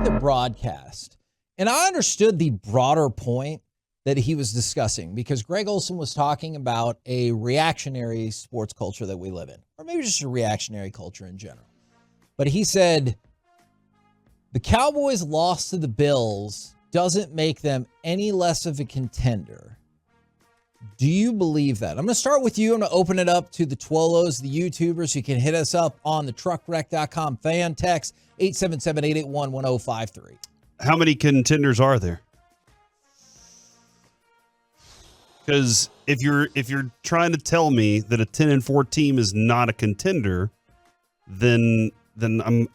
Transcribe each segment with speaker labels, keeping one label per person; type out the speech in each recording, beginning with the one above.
Speaker 1: watching the broadcast, and I understood the broader point that he was discussing because Greg Olsen was talking about a reactionary sports culture that we live in, or maybe just a reactionary culture in general. But he said the Cowboys' loss to the Bills doesn't make them any less of a contender. Do you believe that? I'm going to start with you. I'm going to open it up to the Twolos, the YouTubers. You can hit us up on the truckwreck.com fan text 877-881-1053.
Speaker 2: How many contenders are there? Because if you're trying to tell me that a 10-4 team is not a contender, then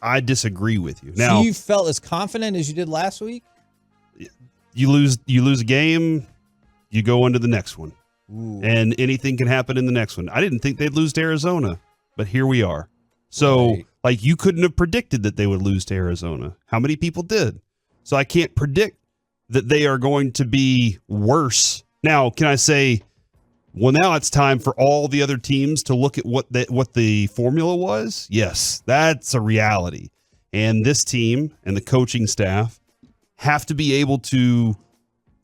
Speaker 2: I disagree with you. Now,
Speaker 1: so you felt as confident as you did last week?
Speaker 2: You lose a game, you go into the next one.
Speaker 1: Ooh.
Speaker 2: And anything can happen in the next one. I didn't think they'd lose to Arizona, but here we are. So,
Speaker 1: right.
Speaker 2: Like, you couldn't have predicted that they would lose to Arizona. How many people did? So I can't predict that they are going to be worse. Now, can I say, well, now it's time for all the other teams to look at what the formula was? Yes, that's a reality. And this team and the coaching staff have to be able to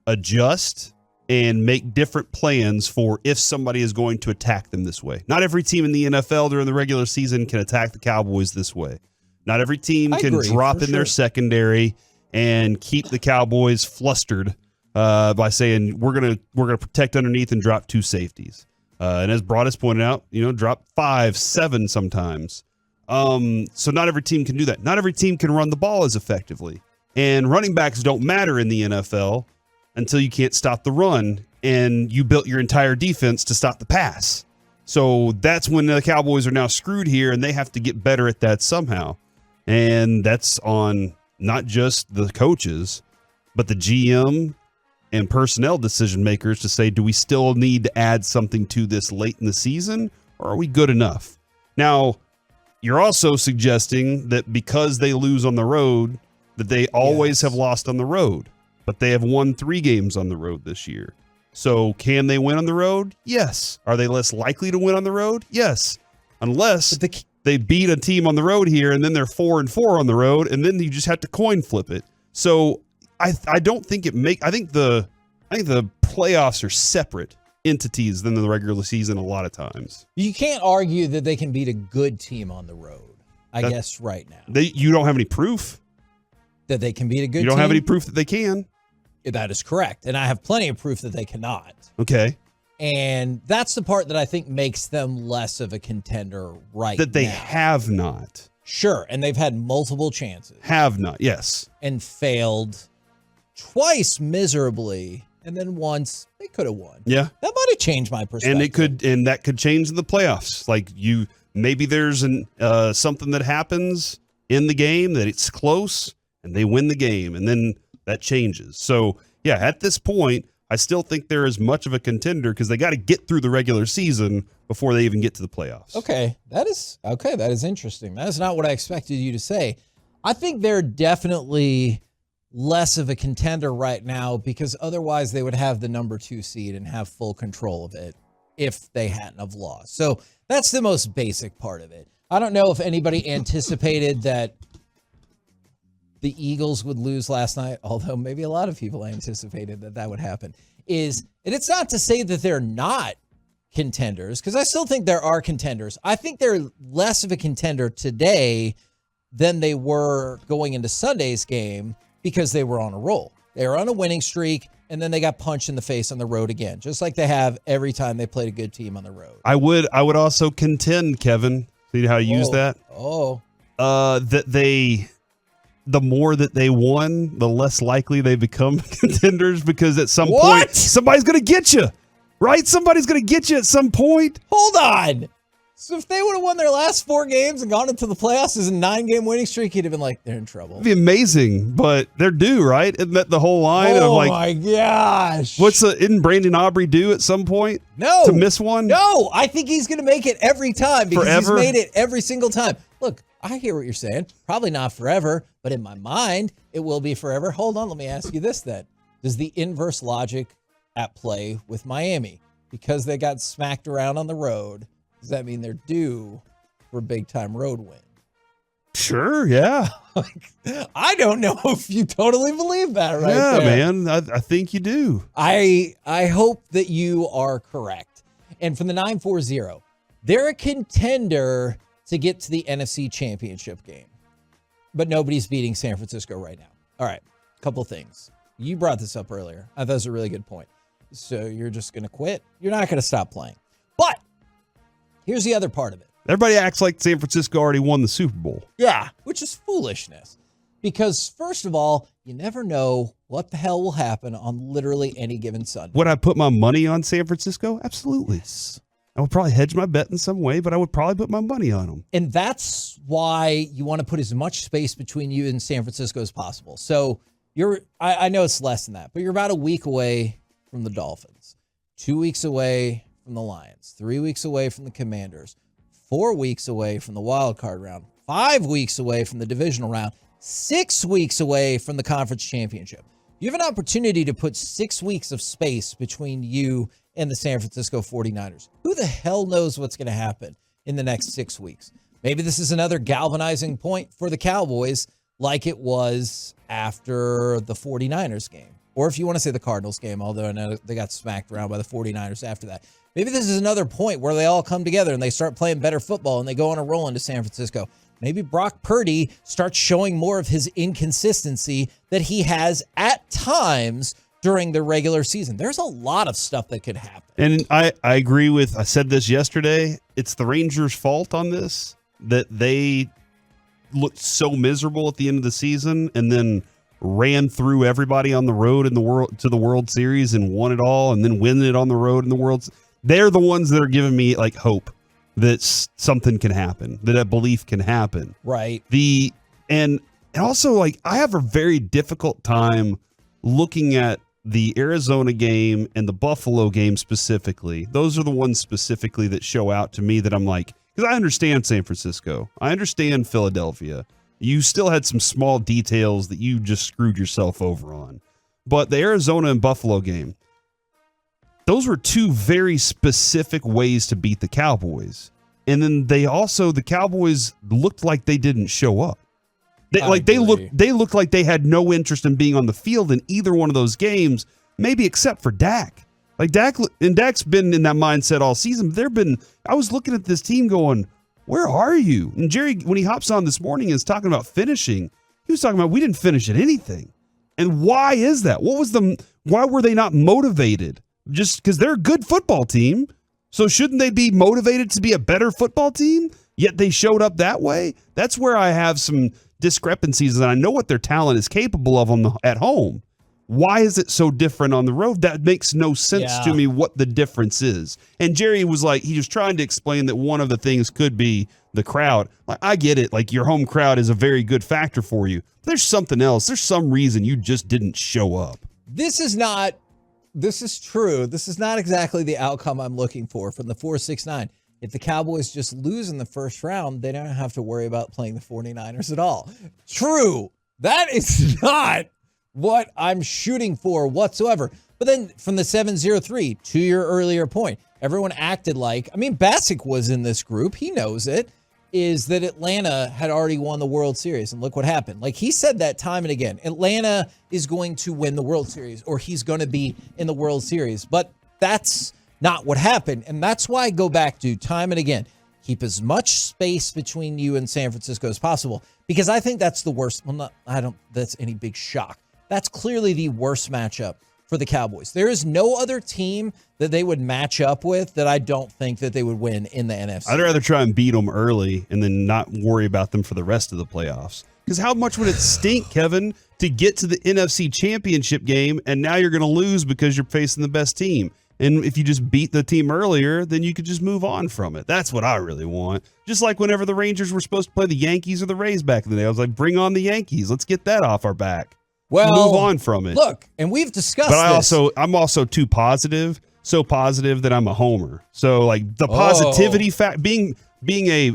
Speaker 2: adjust and make different plans for if somebody is going to attack them this way. Not every team in the NFL during the regular season can attack the Cowboys this way. Not every team can drop in their secondary and keep the Cowboys flustered by saying we're gonna protect underneath and drop two safeties. And as Broadus pointed out, drop 5, 7 sometimes. So not every team can do that. Not every team can run the ball as effectively. And running backs don't matter in the NFL until you can't stop the run, and you built your entire defense to stop the pass. So that's when the Cowboys are now screwed here, and they have to get better at that somehow. And that's on not just the coaches, but the GM and personnel decision makers to say, do we still need to add something to this late in the season, or are we good enough? Now, you're also suggesting that because they lose on the road, that they always have lost on the road. But they have won 3 games on the road this year. So can they win on the road? Yes. Are they less likely to win on the road? Yes. Unless they beat a team on the road here and then they're 4-4 on the road, and then you just have to coin flip it. So I don't think I think the playoffs are separate entities than the regular season a lot of times.
Speaker 1: You can't argue that they can beat a good team on the road, I guess, right now.
Speaker 2: You don't have any proof
Speaker 1: that they can beat a good team?
Speaker 2: You don't have any proof that they can?
Speaker 1: That is correct. And I have plenty of proof that they cannot.
Speaker 2: Okay.
Speaker 1: And that's the part that I think makes them less of a contender right now.
Speaker 2: That they have not.
Speaker 1: Sure. And they've had multiple chances.
Speaker 2: Have not, yes.
Speaker 1: And failed twice miserably. And then once they could have won.
Speaker 2: Yeah.
Speaker 1: That might have changed my perspective.
Speaker 2: And that could change in the playoffs. Like maybe there's something that happens in the game that it's close and they win the game, and then that changes. So, yeah, at this point, I still think they're as much of a contender because they got to get through the regular season before they even get to the playoffs.
Speaker 1: Okay, that is interesting. That is not what I expected you to say. I think they're definitely less of a contender right now because otherwise they would have the number 2 seed and have full control of it if they hadn't have lost. So that's the most basic part of it. I don't know if anybody anticipated that the Eagles would lose last night, although maybe a lot of people anticipated that would happen. And it's not to say that they're not contenders, because I still think there are contenders. I think they're less of a contender today than they were going into Sunday's game because they were on a roll. They were on a winning streak, and then they got punched in the face on the road again, just like they have every time they played a good team on the road.
Speaker 2: I would also contend, Kevin, see how you use that? That the more that they won, the less likely they become contenders, because at some point, somebody's going to get you, right? Somebody's going to get you at some point.
Speaker 1: Hold on. So if they would have won their last 4 games and gone into the playoffs as a 9-game winning streak, you'd have been like, they're in trouble.
Speaker 2: It'd be amazing, but they're due, right? Isn't that the whole line?
Speaker 1: Oh, my gosh.
Speaker 2: Isn't Brandon Aubrey due at some point?
Speaker 1: No.
Speaker 2: To miss one?
Speaker 1: No, I think he's going to make it every time because
Speaker 2: Forever?
Speaker 1: He's made it every single time. Look, I hear what you're saying. Probably not forever, but in my mind, it will be forever. Hold on, let me ask you this then. Does the inverse logic at play with Miami? Because they got smacked around on the road, does that mean they're due for a big-time road win?
Speaker 2: Sure, yeah.
Speaker 1: I don't know if you totally believe that right
Speaker 2: yeah,
Speaker 1: there.
Speaker 2: man. I think you do.
Speaker 1: I hope that you are correct. And from the 940, they're a contender to get to the NFC Championship game. But nobody's beating San Francisco right now. All right, couple things. You brought this up earlier. I thought it was a really good point. So you're just going to quit? You're not going to stop playing. But here's the other part of it.
Speaker 2: Everybody acts like San Francisco already won the Super Bowl.
Speaker 1: Yeah, which is foolishness. Because first of all, you never know what the hell will happen on literally any given Sunday.
Speaker 2: Would I put my money on San Francisco? Absolutely.
Speaker 1: Yes.
Speaker 2: I would probably hedge my bet in some way, but I would probably put my money on them.
Speaker 1: And that's why you want to put as much space between you and San Francisco as possible. So I know it's less than that, but you're about a week away from the Dolphins, 2 weeks away from the Lions, 3 weeks away from the Commanders, 4 weeks away from the wild card round, 5 weeks away from the divisional round, 6 weeks away from the conference championship. You have an opportunity to put 6 weeks of space between you and the San Francisco 49ers. Who the hell knows what's going to happen in the next 6 weeks? Maybe this is another galvanizing point for the Cowboys like it was after the 49ers game. Or if you want to say the Cardinals game, although I know they got smacked around by the 49ers after that. Maybe this is another point where they all come together and they start playing better football and they go on a roll into San Francisco. Maybe Brock Purdy starts showing more of his inconsistency that he has at times during the regular season. There's a lot of stuff that could happen.
Speaker 2: And I agree with, I said this yesterday, it's the Rangers' fault on this, that they looked so miserable at the end of the season and then ran through everybody on the road in the world to the World Series and won it all and then win it on the road in the World. They're the ones that are giving me like hope that something can happen, that a belief can happen.
Speaker 1: Right.
Speaker 2: And also, like, I have a very difficult time looking at the Arizona game and the Buffalo game specifically. Those are the ones specifically that show out to me that I'm like, because I understand San Francisco. I understand Philadelphia. You still had some small details that you just screwed yourself over on. But the Arizona and Buffalo game, those were two very specific ways to beat the Cowboys. And then the Cowboys looked like they didn't show up. They looked like they had no interest in being on the field in either one of those games, maybe except for Dak. Like Dak's been in that mindset all season. I was looking at this team going, where are you? And Jerry, when he hops on this morning and is talking about finishing, he was talking about we didn't finish at anything. And why is that? Why were they not motivated? Just because they're a good football team. So shouldn't they be motivated to be a better football team? Yet they showed up that way. That's where I have some discrepancies, and I know what their talent is capable of at home. Why is it so different on the road? That makes no sense to me what the difference is. And Jerry was like, he was trying to explain that one of the things could be the crowd. Like, I get it. Like, your home crowd is a very good factor for you. But there's something else. There's some reason you just didn't show up.
Speaker 1: This is true. This is not exactly the outcome I'm looking for from the 4-6-9. If the Cowboys just lose in the first round, they don't have to worry about playing the 49ers at all. True. That is not what I'm shooting for whatsoever. But then from the 7-0-3, to your earlier point, everyone acted like, Bassick was in this group. He knows it, is that Atlanta had already won the World Series. And look what happened. Like, he said that time and again. Atlanta is going to win the World Series, or he's going to be in the World Series. But that's not what happened. And that's why I go back to time and again, keep as much space between you and San Francisco as possible, because I think that's the worst. Well, that's any big shock. That's clearly the worst matchup for the Cowboys. There is no other team that they would match up with that I don't think that they would win in the NFC.
Speaker 2: I'd rather try and beat them early and then not worry about them for the rest of the playoffs. Because how much would it stink, Kevin, to get to the NFC Championship game and now you're going to lose because you're facing the best team? And if you just beat the team earlier, then you could just move on from it. That's what I really want. Just like whenever the Rangers were supposed to play the Yankees or the Rays back in the day, I was like, bring on the Yankees. Let's get that off our back. Well, move on from it.
Speaker 1: Look, and we've discussed
Speaker 2: but I'm also too positive, so positive that I'm a homer. So like the positivity being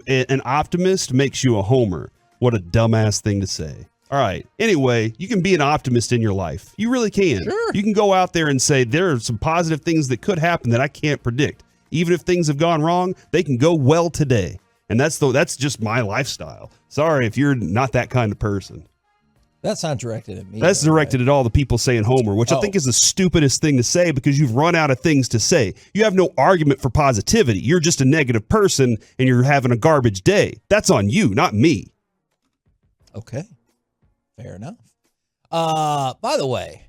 Speaker 2: an optimist makes you a homer. What a dumbass thing to say. All right. Anyway, you can be an optimist in your life. You really can.
Speaker 1: Sure.
Speaker 2: You can go out there and say there are some positive things that could happen that I can't predict. Even if things have gone wrong, they can go well today. And that's just my lifestyle. Sorry if you're not that kind of person.
Speaker 1: That's not directed at me.
Speaker 2: That's directed at all the people saying Homer, which I think is the stupidest thing to say because you've run out of things to say. You have no argument for positivity. You're just a negative person and you're having a garbage day. That's on you, not me.
Speaker 1: Okay. Fair enough. By the way,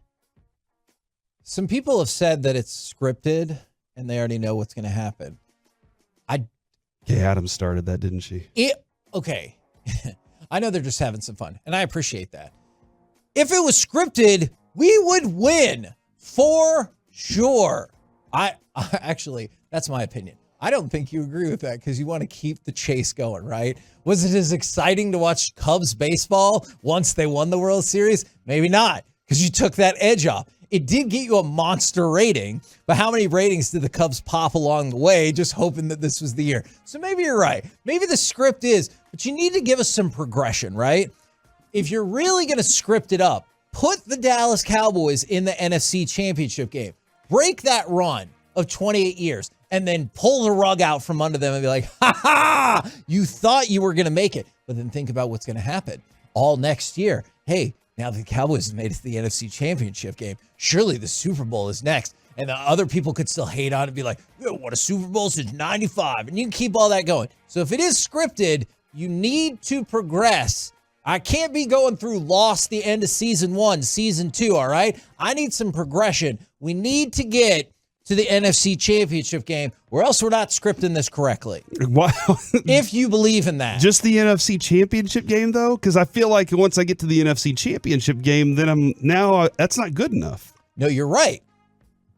Speaker 1: some people have said that it's scripted and they already know what's going to happen.
Speaker 2: Adams started that, didn't she?
Speaker 1: Okay. I know they're just having some fun, and I appreciate that. If it was scripted, we would win for sure. I actually, that's my opinion. I don't think you agree with that because you want to keep the chase going, right? Was it as exciting to watch Cubs baseball once they won the World Series? Maybe not, because you took that edge off. It did get you a monster rating, but how many ratings did the Cubs pop along the way, just hoping that this was the year? So maybe you're right. Maybe the script is, but you need to give us some progression, right? If you're really going to script it up, put the Dallas Cowboys in the NFC Championship game. Break that run of 28 years and then pull the rug out from under them and be like, ha, you thought you were going to make it. But then think about what's going to happen all next year. Hey, now the Cowboys have made it to the NFC Championship game. Surely the Super Bowl is next. And the other people could still hate on it and be like, what a Super Bowl since 95. And you can keep all that going. So if it is scripted, you need to progress. I can't be going through lost the end of season 1, season 2, all right? I need some progression. We need to get to the NFC Championship game, or else we're not scripting this correctly.
Speaker 2: Wow.
Speaker 1: If you believe in that.
Speaker 2: Just the NFC Championship game, though? Because I feel like once I get to the NFC Championship game, then that's not good enough.
Speaker 1: No, you're right.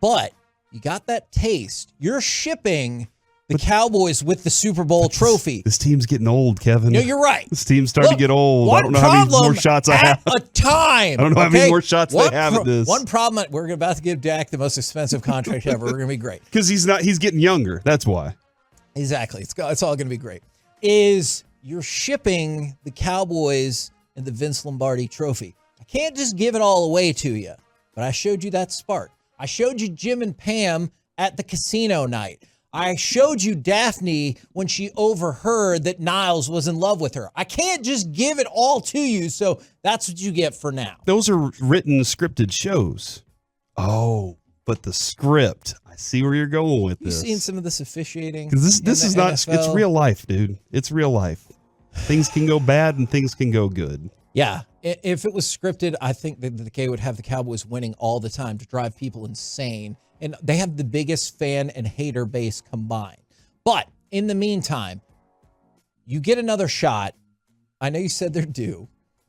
Speaker 1: But you got that taste. You're shipping the Cowboys with the Super Bowl trophy.
Speaker 2: This team's getting old, Kevin.
Speaker 1: No, you're right.
Speaker 2: This team's starting to get old. I don't know how many more shots I have.
Speaker 1: A time.
Speaker 2: I don't know how many more shots they have at this.
Speaker 1: One problem, we're about to give Dak the most expensive contract ever. We're going to be great.
Speaker 2: Because he's getting younger. That's why.
Speaker 1: Exactly. It's all going to be great. Is you're shipping the Cowboys and the Vince Lombardi trophy. I can't just give it all away to you, but I showed you that spark. I showed you Jim and Pam at the casino night. I showed you Daphne when she overheard that Niles was in love with her. I can't just give it all to you, so that's what you get for now.
Speaker 2: Those are written, scripted shows. Oh, but the script. I see where you're going with this.
Speaker 1: You've seen some of this officiating.
Speaker 2: This is not,
Speaker 1: NFL.
Speaker 2: It's real life, dude. It's real life. Things can go bad and things can go good.
Speaker 1: Yeah. If it was scripted, I think that the K would have the Cowboys winning all the time to drive people insane. And they have the biggest fan and hater base combined. But in the meantime, you get another shot. I know you said they're due.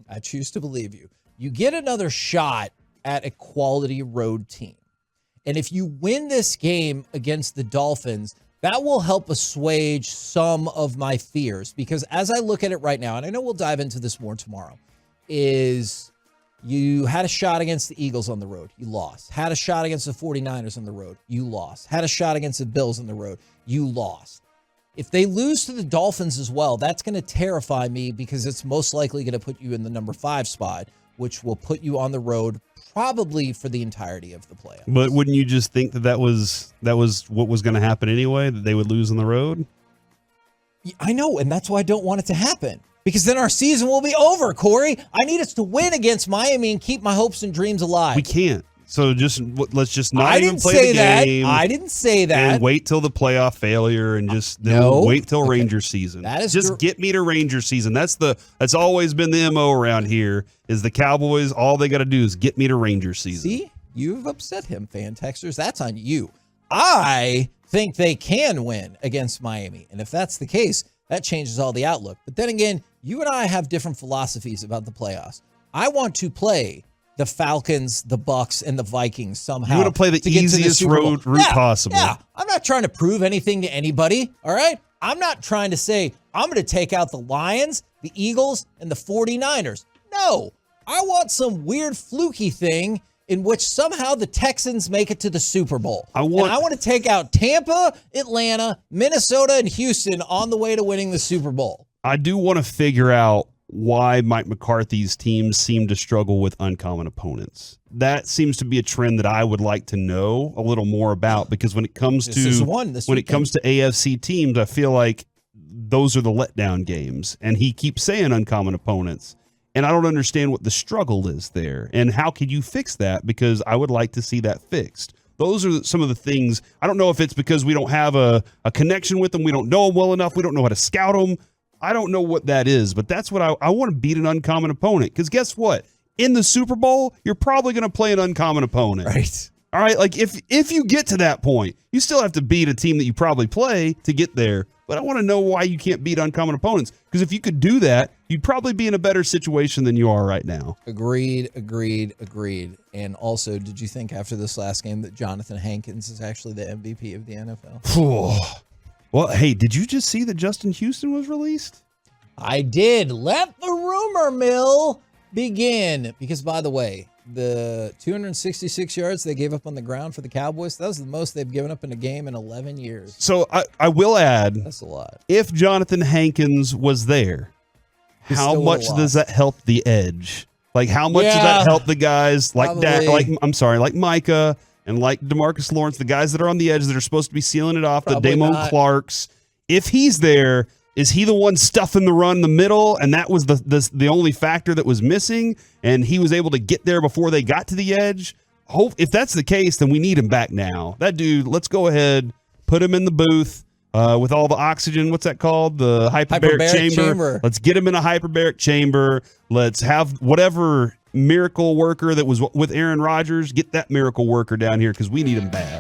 Speaker 1: I choose to believe you. You get another shot at a quality road team. And if you win this game against the Dolphins, that will help assuage some of my fears. Because as I look at it right now, and I know we'll dive into this more tomorrow, is you had a shot against the Eagles on the road. You lost. Had a shot against the 49ers on the road. You lost. Had a shot against the Bills on the road. You lost. If they lose to the Dolphins as well, that's going to terrify me because it's most likely going to put you in the number 5 spot, which will put you on the road probably for the entirety of the playoffs.
Speaker 2: But wouldn't you just think that was what was going to happen anyway, that they would lose on the road?
Speaker 1: I know, and that's why I don't want it to happen. Because then our season will be over, Corey. I need us to win against Miami and keep my hopes and dreams alive.
Speaker 2: We can't. So let's just not even play the game.
Speaker 1: I didn't say that.
Speaker 2: And wait till the playoff failure and just wait till Ranger season.
Speaker 1: That is
Speaker 2: just get me to Ranger season. That's always been the MO around here is the Cowboys. All they got to do is get me to Ranger season.
Speaker 1: See, you've upset him, fan texters. That's on you. I think they can win against Miami. And if that's the case, that changes all the outlook. But then again, you and I have different philosophies about the playoffs. I want to play the Falcons, the Bucks, and the Vikings somehow.
Speaker 2: You want to play the easiest route possible.
Speaker 1: Yeah, I'm not trying to prove anything to anybody, all right? I'm not trying to say I'm going to take out the Lions, the Eagles, and the 49ers. No, I want some weird fluky thing in which somehow the Texans make it to the Super Bowl. I want to take out Tampa, Atlanta, Minnesota, and Houston on the way to winning the Super Bowl.
Speaker 2: I do want to figure out why Mike McCarthy's teams seem to struggle with uncommon opponents. That seems to be a trend that I would like to know a little more about, because when it comes to AFC teams, I feel like those are the letdown games. And he keeps saying uncommon opponents. And I don't understand what the struggle is there. And how can you fix that? Because I would like to see that fixed. Those are some of the things. I don't know if it's because we don't have a connection with them. We don't know them well enough. We don't know how to scout them. I don't know what that is, but that's what I want to beat an uncommon opponent. Because guess what? In the Super Bowl, you're probably going to play an uncommon opponent.
Speaker 1: Right.
Speaker 2: All right. Like if you get to that point, you still have to beat a team that you probably play to get there. But I want to know why you can't beat uncommon opponents. Because if you could do that, you'd probably be in a better situation than you are right now.
Speaker 1: Agreed. And also, did you think after this last game that Jonathan Hankins is actually the MVP of the NFL?
Speaker 2: Well, hey, did you just see that Justin Houston was released?
Speaker 1: I did. Let the rumor mill begin. Because, by the way, the 266 yards they gave up on the ground for the Cowboys, that was the most they've given up in a game in 11 years.
Speaker 2: So I will add,
Speaker 1: that's a lot.
Speaker 2: If Jonathan Hankins was there, how much does that help the edge? Like, how much does that help the guys like that? Like Micah and like DeMarcus Lawrence, the guys that are on the edge that are supposed to be sealing it off,
Speaker 1: Probably
Speaker 2: the Damone Clarks. If he's there, is he the one stuffing the run in the middle? And that was the only factor that was missing, and he was able to get there before they got to the edge? If that's the case, then we need him back now. That dude, let's go ahead, put him in the booth with all the oxygen. What's that called? The hyperbaric chamber. Let's get him in a hyperbaric chamber. Let's have whatever miracle worker that was with Aaron Rodgers, get that miracle worker down here because we need him back.